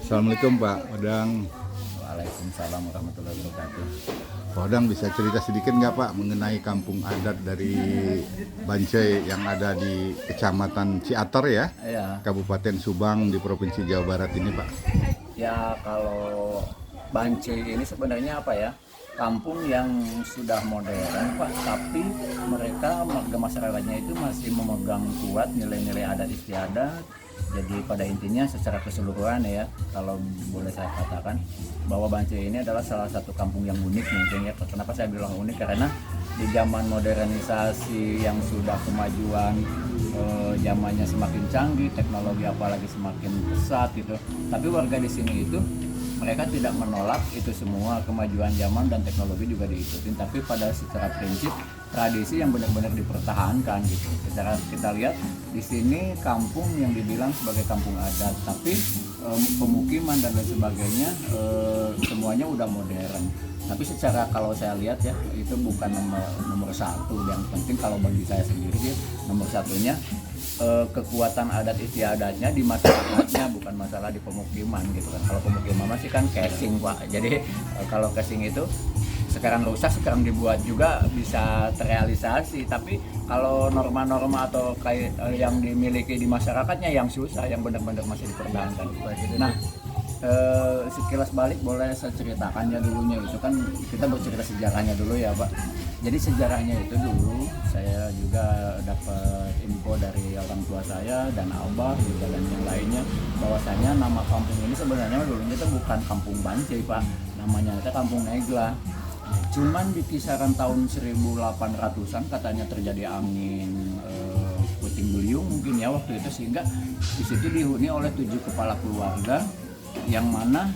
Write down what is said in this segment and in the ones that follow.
Assalamualaikum Pak Odang. Waalaikumsalam warahmatullahi wabarakatuh. Pak Odang bisa cerita sedikit nggak Pak mengenai kampung adat dari Bancai yang ada di Kecamatan Ciater ya, Ya, Kabupaten Subang di Provinsi Jawa Barat ini Pak? ya kalau Bancai ini sebenarnya apa ya? Kampung yang sudah modern Pak, tapi mereka warga masyarakatnya itu masih memegang kuat nilai-nilai adat istiadat. Jadi pada intinya secara keseluruhan ya, kalau boleh saya katakan bahwa Bancai ini adalah salah satu kampung yang unik mungkin ya. Kenapa saya bilang unik? Karena di zaman modernisasi yang sudah kemajuan, zamannya semakin canggih, teknologi apalagi semakin pesat gitu. Tapi warga di sini itu mereka tidak menolak itu semua, kemajuan zaman dan teknologi juga diikutin, tapi pada secara prinsip tradisi yang benar-benar dipertahankan gitu. Kita lihat di sini kampung yang dibilang sebagai kampung adat, tapi pemukiman dan lain sebagainya semuanya udah modern. Tapi secara kalau saya lihat ya, itu bukan nomor satu. Yang penting kalau bagi saya sendiri sih nomor satunya kekuatan adat istiadatnya di masyarakatnya, bukan masalah di pemukiman gitu kan. Kalau pemukiman masih kan casing Pak, jadi kalau casing itu sekarang rusak, sekarang dibuat juga bisa terrealisasi. Tapi kalau norma-norma atau kayak yang dimiliki di masyarakatnya yang susah, yang benar-benar masih dipertahankan. Nah, sekilas balik boleh saya ceritakan ya dulunya itu kan, kita bercerita sejarahnya dulu ya Pak. Jadi sejarahnya itu dulu saya juga dapat info dari orang tua saya dan abah juga dan yang lainnya, bahwasanya nama kampung ini sebenarnya dulunya itu bukan Kampung Bancai Pak, namanya itu Kampung Negla. Cuman di kisaran tahun 1800-an katanya terjadi angin puting beliung mungkin ya waktu itu, sehingga di situ dihuni oleh 7 kepala keluarga, yang mana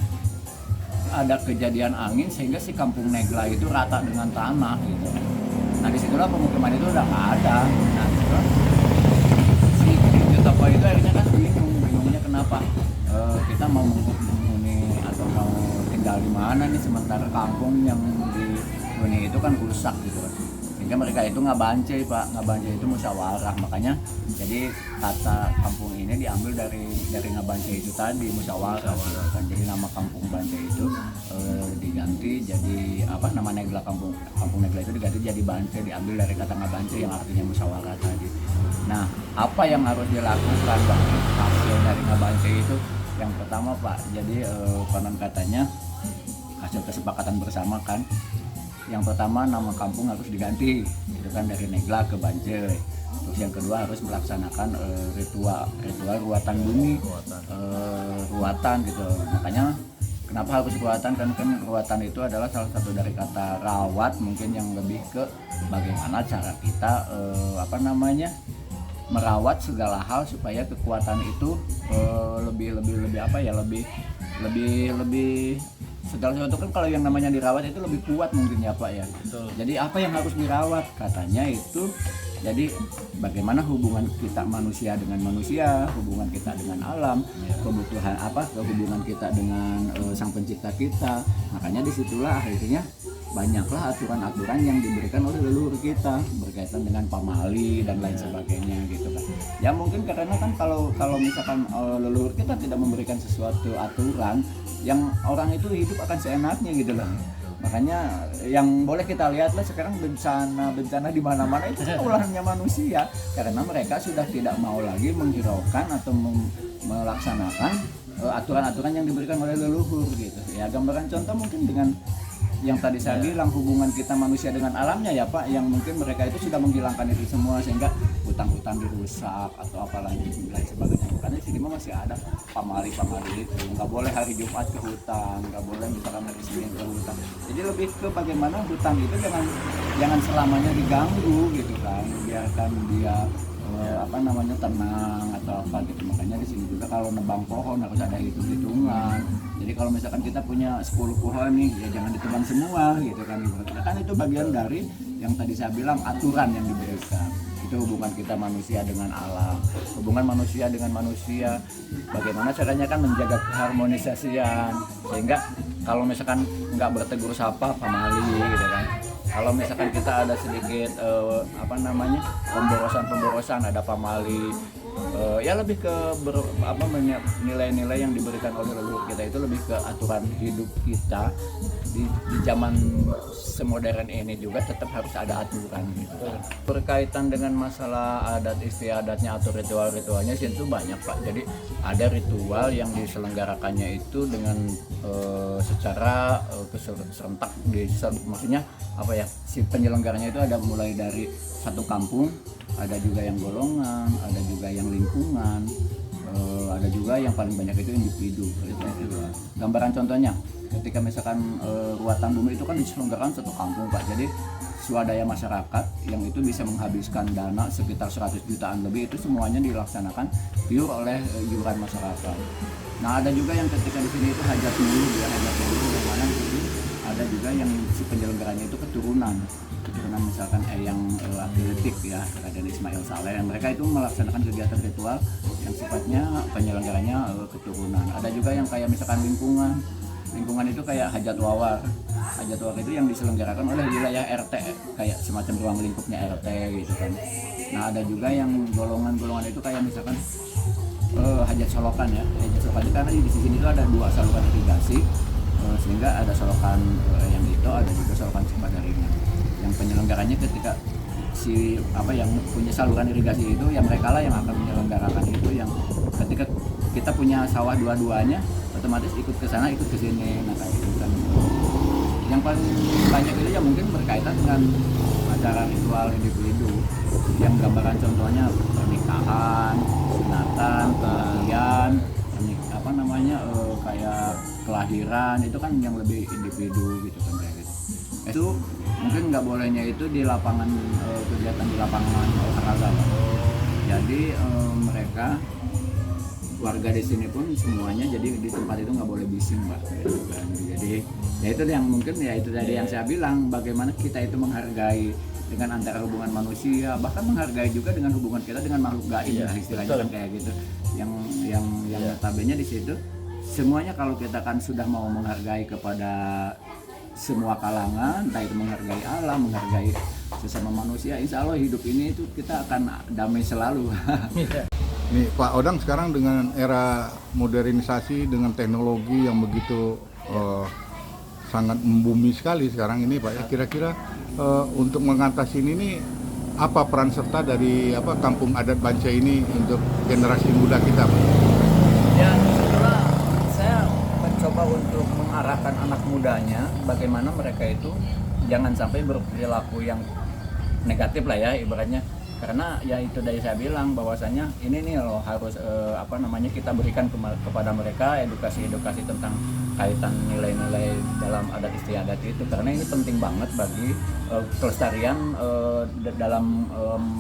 ada kejadian angin sehingga si Kampung Negla itu rata dengan tanah gitu. Nah disitulah pemukiman itu udah nggak ada. Nah disitulah si Toko itu akhirnya kan bingungnya kenapa kita mau menghuni atau mau tinggal di mana nih, sementara kampung yang dihuni itu kan rusak gitu kan. Sehingga mereka itu nggak Bancai Pak, nggak Bancai itu musyawarah. Makanya jadi kata kampung ini diambil dari Ngabancai itu tadi, musyawarah kan. Jadi nama Kampung Bancai itu diganti jadi apa, nama Negla, kampung Negla itu diganti jadi Bancai, diambil dari kata Ngabancai yang artinya musyawarah tadi. Nah, apa yang harus dilakukan Bang hasil dari Ngabancai itu? Yang pertama Pak, jadi konon katanya hasil kesepakatan bersama kan, yang pertama nama kampung harus diganti itu kan dari Negla ke Bancai. Terus yang kedua harus melaksanakan ritual ruatan bumi, ruatan gitu. Makanya kenapa harus ruatan, kan ruatan itu adalah salah satu dari kata rawat mungkin, yang lebih ke bagaimana cara kita merawat segala hal supaya kekuatan itu lebih apa ya, lebih segala sesuatu kan, kalau yang namanya dirawat itu lebih kuat mungkin ya Pak ya. Betul. Jadi apa yang harus dirawat katanya itu, jadi bagaimana hubungan kita manusia dengan manusia, hubungan kita dengan alam, kebutuhan apa, hubungan kita dengan sang pencipta kita. Makanya disitulah akhirnya banyaklah aturan-aturan yang diberikan oleh leluhur kita berkaitan dengan pamali dan lain sebagainya gitu kan. Ya mungkin karena kan kalau misalkan leluhur kita tidak memberikan sesuatu aturan, yang orang itu hidup akan seenaknya gitu loh. Makanya yang boleh kita lihat lah sekarang bencana di mana-mana itu kan ulahnya manusia, karena mereka sudah tidak mau lagi menghiraukan atau melaksanakan aturan-aturan yang diberikan oleh leluhur gitu. Ya gambaran contoh mungkin dengan yang tadi saya bilang, hubungan kita manusia dengan alamnya ya Pak, yang mungkin mereka itu sudah menghilangkan itu semua sehingga hutan-hutan dirusak atau apalagi lain sebagainya. Karena di sini masih ada pamali itu, nggak boleh hari Jumat ke hutan, nggak boleh misalkan hari Senin ke hutan. Jadi lebih ke bagaimana hutan itu jangan selamanya diganggu gitu kan, biarkan dia tenang atau apa gitu. Makanya di sini juga kalau nebang pohon harus ada hitung-hitungan. Jadi kalau misalkan kita punya 10 pohon nih, ya jangan ditebang semua gitu kan. Kan itu bagian dari yang tadi saya bilang aturan yang diberikan. Itu hubungan kita manusia dengan alam, hubungan manusia dengan manusia, bagaimana caranya kan menjaga keharmonisasian, sehingga kalau misalkan nggak bertegur sapa pamali gitu kan. Kalau misalkan kita ada sedikit pemborosan ada pamali, ya lebih ke nilai-nilai yang diberikan oleh leluhur kita itu lebih ke aturan hidup kita di zaman semodern ini juga tetap harus ada aturan gitu. Berkaitan dengan masalah adat istiadatnya atau ritual-ritualnya sih itu banyak Pak. Jadi ada ritual yang diselenggarakannya itu dengan secara serentak, maksudnya apa ya, si penyelenggaranya itu ada mulai dari satu kampung, ada juga yang golongan, ada juga yang lingkungan, ada juga yang paling banyak itu individu. Gambaran contohnya, ketika misalkan ruatan bumi itu kan diselenggarakan satu kampung Pak. Jadi swadaya masyarakat yang itu bisa menghabiskan dana sekitar 100 jutaan lebih, itu semuanya dilaksanakan pure oleh iuran masyarakat. Nah ada juga yang ketika di sini itu hajat mulu ya, hajat mulu yang mana itu ada juga yang si penyelenggaranya itu keturunan misalkan yang atletik ya, Raden Ismail Saleh, yang mereka itu melaksanakan kegiatan ritual yang sifatnya penyelenggaranya keturunan. Ada juga yang kayak misalkan lingkungan itu kayak hajat wawar itu yang diselenggarakan oleh wilayah RT, kayak semacam ruang lingkupnya RT gitu kan. Nah ada juga yang golongan itu kayak misalkan hajat solokan ya, hajat solokan itu karena di sini itu ada 2 saluran irigasi, sehingga ada solokan yang itu, ada juga solokan Cikadaringan. Yang penyelenggaranya ketika yang punya saluran irigasi itu ya mereka lah yang akan menyelenggarakan itu, yang ketika kita punya sawah dua-duanya otomatis ikut ke sana ikut ke sini. Nah kayak gitu kan. Yang paling banyak itu ya mungkin berkaitan dengan acara ritual individu, yang gambaran contohnya pernikahan, sunatan, kematian, kayak kelahiran, itu kan yang lebih individu gitu kan kayak gitu. Itu mungkin nggak bolehnya itu di lapangan, kegiatan di lapangan olahraga Pak. Jadi mereka warga di sini pun semuanya jadi di tempat itu nggak boleh bising Pak gitu kan. Jadi ya itu yang mungkin ya itu tadi yang saya bilang, bagaimana kita itu menghargai dengan antara hubungan manusia, bahkan menghargai juga dengan hubungan kita dengan makhluk gaib lah istilahnya kan kayak gitu. Yang notabene di situ semuanya kalau kita kan sudah mau menghargai kepada semua kalangan, entah itu menghargai alam, menghargai sesama manusia, insya Allah hidup ini itu kita akan damai selalu. Nih Pak Odang, sekarang dengan era modernisasi dengan teknologi yang begitu sangat membumi sekali sekarang ini Pak ya, kira-kira untuk mengatasi ini apa peran serta dari kampung adat Bancai ini untuk generasi muda kita Pak? Ya setelah saya mencoba untuk mengarahkan anak mudanya bagaimana mereka itu jangan sampai berperilaku yang negatif lah ya ibaratnya. Karena ya itu dari saya bilang bahwasanya ini nih loh harus kita berikan kepada mereka edukasi tentang kaitan nilai-nilai dalam adat istiadat itu, karena ini penting banget bagi kelestarian dalam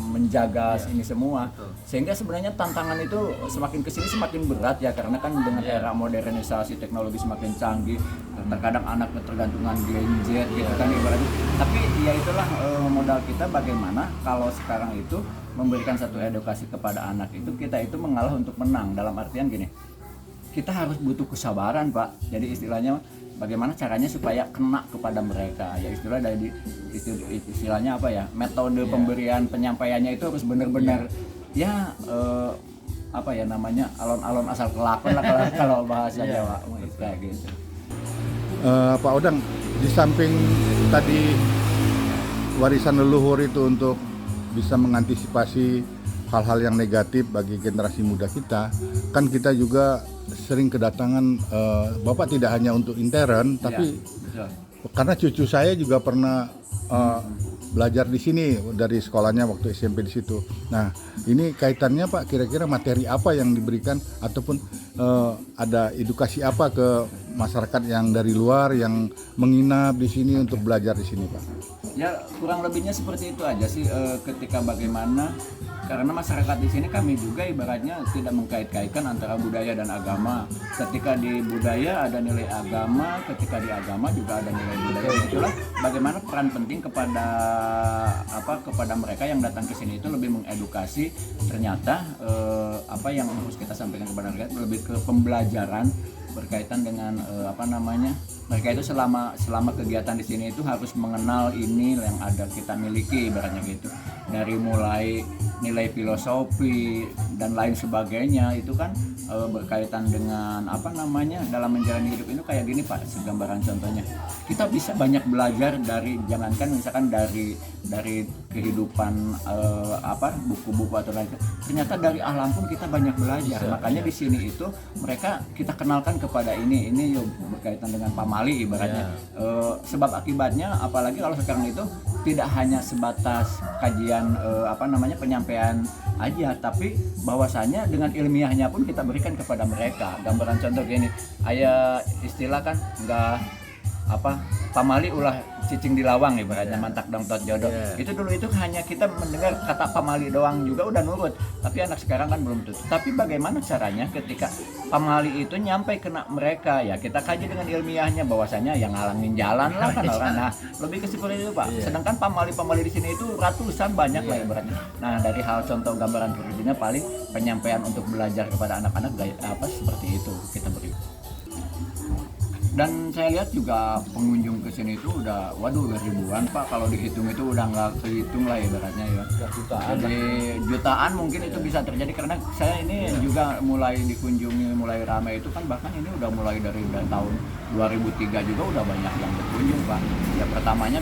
menjaga ini semua. Sehingga sebenarnya tantangan itu semakin kesini semakin berat ya, karena kan dengan era modernisasi teknologi semakin canggih, terkadang anak ketergantungan gadget gitu kan ibaratnya. Tapi ya itulah modal kita, bagaimana kalau sekarang itu memberikan satu edukasi kepada anak itu, kita itu mengalah untuk menang, dalam artian gini, kita harus butuh kesabaran Pak. Jadi istilahnya bagaimana caranya supaya kena kepada mereka, ya istilahnya metode pemberian penyampaiannya itu harus benar-benar alon-alon asal kelakon lah kalau bahasa Jawa kayak gitu. Pak Odang, di samping tadi warisan leluhur itu untuk bisa mengantisipasi hal-hal yang negatif bagi generasi muda kita, kan kita juga sering kedatangan Bapak tidak hanya untuk intern, tapi karena cucu saya juga pernah belajar di sini dari sekolahnya waktu SMP di situ. Nah, ini kaitannya Pak, kira-kira materi apa yang diberikan ataupun ada edukasi apa ke masyarakat yang dari luar yang menginap di sini untuk belajar di sini Pak? Ya kurang lebihnya seperti itu aja sih, ketika bagaimana, karena masyarakat di sini kami juga ibaratnya tidak mengkait-kaitkan antara budaya dan agama. Ketika di budaya ada nilai agama, ketika di agama juga ada nilai budaya. Itulah bagaimana peran penting kepada mereka yang datang ke sini itu lebih mengedukasi. Ternyata apa yang harus kita sampaikan kepada mereka lebih ke pembelajaran berkaitan dengan mereka itu selama kegiatan di sini itu harus mengenal ini yang ada kita miliki ibaratnya gitu, dari mulai nilai filosofi dan lain sebagainya itu kan berkaitan dengan apa namanya dalam menjalani hidup ini kayak gini Pak, segambaran contohnya kita bisa banyak belajar dari, jangankan misalkan dari kehidupan apa buku-buku atau lain, ternyata dari alam pun kita banyak belajar. Makanya di sini itu mereka kita kenalkan kepada ini yuk, berkaitan dengan pamali ibaratnya. Sebab akibatnya apalagi kalau sekarang itu tidak hanya sebatas kajian apa namanya penyampaian aja, tapi bahwasanya dengan ilmiahnya pun kita berikan kepada mereka. Gambaran contoh gini, aya istilah kan nggak apa pamali ulah cicing di lawang ibaratnya mantak dong tot jodoh. Itu dulu itu hanya kita mendengar kata pamali doang juga udah nurut, tapi anak sekarang kan belum tentu. Tapi bagaimana caranya ketika pamali itu nyampe kena mereka, ya kita kaji dengan ilmiahnya bahwasanya yang ngalangin jalan lah kan orang. Nah lebih ke seperti itu Pak. Sedangkan pamali di sini itu ratusan banyak lah ibaratnya. Nah dari hal contoh gambaran kerjanya paling penyampaian untuk belajar kepada anak-anak apa seperti itu kita beri. Dan saya lihat juga pengunjung ke sini itu udah ribuan Pak, kalau dihitung itu udah nggak kehitung lah ibaratnya ya. Jadi jutaan mungkin itu bisa terjadi karena saya ini juga mulai dikunjungi mulai ramai itu kan, bahkan ini udah mulai dari tahun 2003 juga udah banyak yang berkunjung Pak. Ya pertamanya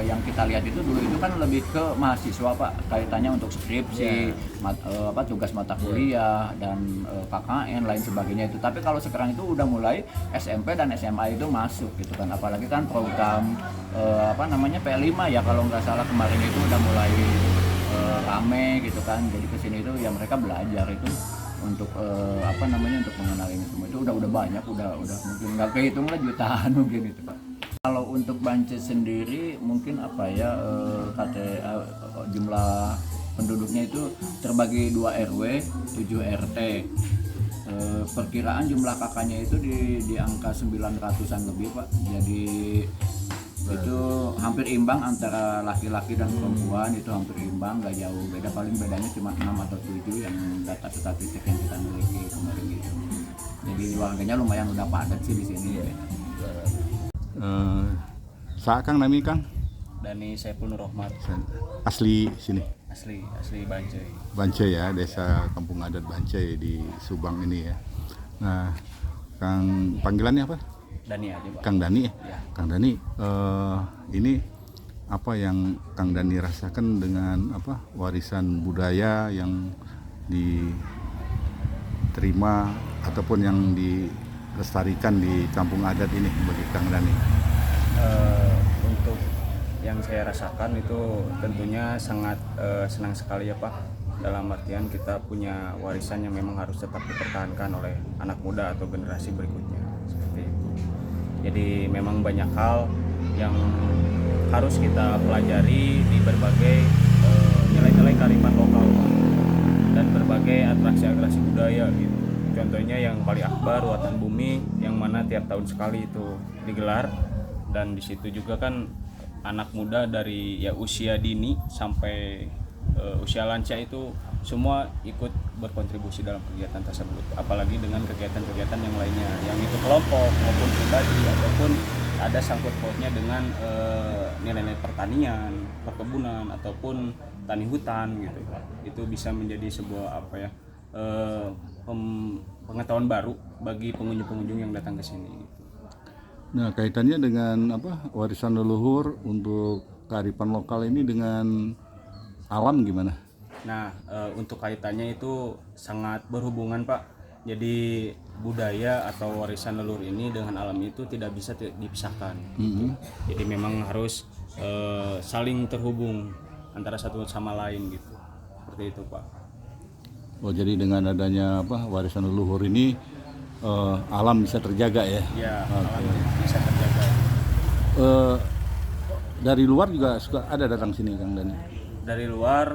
yang kita lihat itu dulu itu kan lebih ke mahasiswa Pak, kaitannya untuk skripsi, tugas mata kuliah dan KKN lain sebagainya itu. Tapi kalau sekarang itu udah mulai SMP dan SMA itu masuk gitu kan, apalagi kan program apa namanya P5 ya kalau nggak salah kemarin itu udah mulai rame gitu kan. Jadi kesini itu ya mereka belajar itu untuk apa namanya untuk mengenal ini semua itu udah banyak, udah mungkin nggak kehitung lah jutaan mungkin itu Pak. Kalau untuk Bancai sendiri mungkin apa ya jumlah penduduknya itu terbagi 2 RW 7 RT. Perkiraan jumlah kakaknya itu di angka 900-an lebih Pak. Jadi itu hampir imbang antara laki-laki dan perempuan, itu hampir imbang, gak jauh beda, paling bedanya cuma 6 atau 7 yang data statistik yang kita miliki kemarin gitu. Jadi warganya lumayan udah padat sih di sini. Kang nami Kang? Dani Saiful Nur Rahmat. Asli sini? Asli Bancai. Bancai ya, desa kampung adat Bancai di Subang ini ya. Nah, Kang panggilannya apa? Dani aja Pak. Kang Dani ya? Ya. Kang Dani, ini apa yang Kang Dani rasakan dengan apa warisan budaya yang diterima ataupun yang dilestarikan di kampung adat ini bagi Kang Dani? Untuk yang saya rasakan itu tentunya sangat senang sekali ya Pak. Dalam artian kita punya warisan yang memang harus tetap dipertahankan oleh anak muda atau generasi berikutnya seperti itu. Jadi memang banyak hal yang harus kita pelajari di berbagai nilai-nilai kearifan lokal dan berbagai atraksi-atraksi budaya gitu. Contohnya yang paling akbar Watan Bumi yang mana tiap tahun sekali itu digelar, dan di situ juga kan anak muda dari ya usia dini sampai usia lansia itu semua ikut berkontribusi dalam kegiatan tersebut, apalagi dengan kegiatan-kegiatan yang lainnya yang itu kelompok maupun pribadi ataupun ada sangkut pautnya dengan nilai-nilai pertanian, perkebunan ataupun tani hutan gitu. Itu bisa menjadi sebuah apa ya pengetahuan baru bagi pengunjung-pengunjung yang datang ke sini gitu. Nah, kaitannya dengan apa warisan leluhur untuk kearifan lokal ini dengan alam gimana? Nah, untuk kaitannya itu sangat berhubungan Pak. Jadi budaya atau warisan leluhur ini dengan alam itu tidak bisa dipisahkan. Jadi memang harus saling terhubung antara satu sama lain gitu. Seperti itu Pak. Oh, jadi dengan adanya apa warisan leluhur ini alam bisa terjaga ya? Ya, alam bisa terjaga. Dari luar juga suka ada datang sini Kang Dani? Dari luar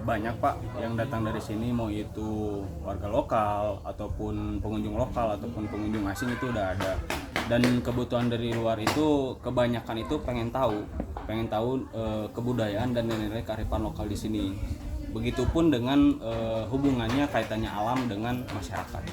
banyak Pak yang datang dari sini, mau itu warga lokal ataupun pengunjung lokal ataupun pengunjung asing itu udah ada. Dan kebutuhan dari luar itu kebanyakan itu pengen tahu kebudayaan dan nilai-nilai kearifan lokal di sini. Begitupun dengan hubungannya kaitannya alam dengan masyarakat.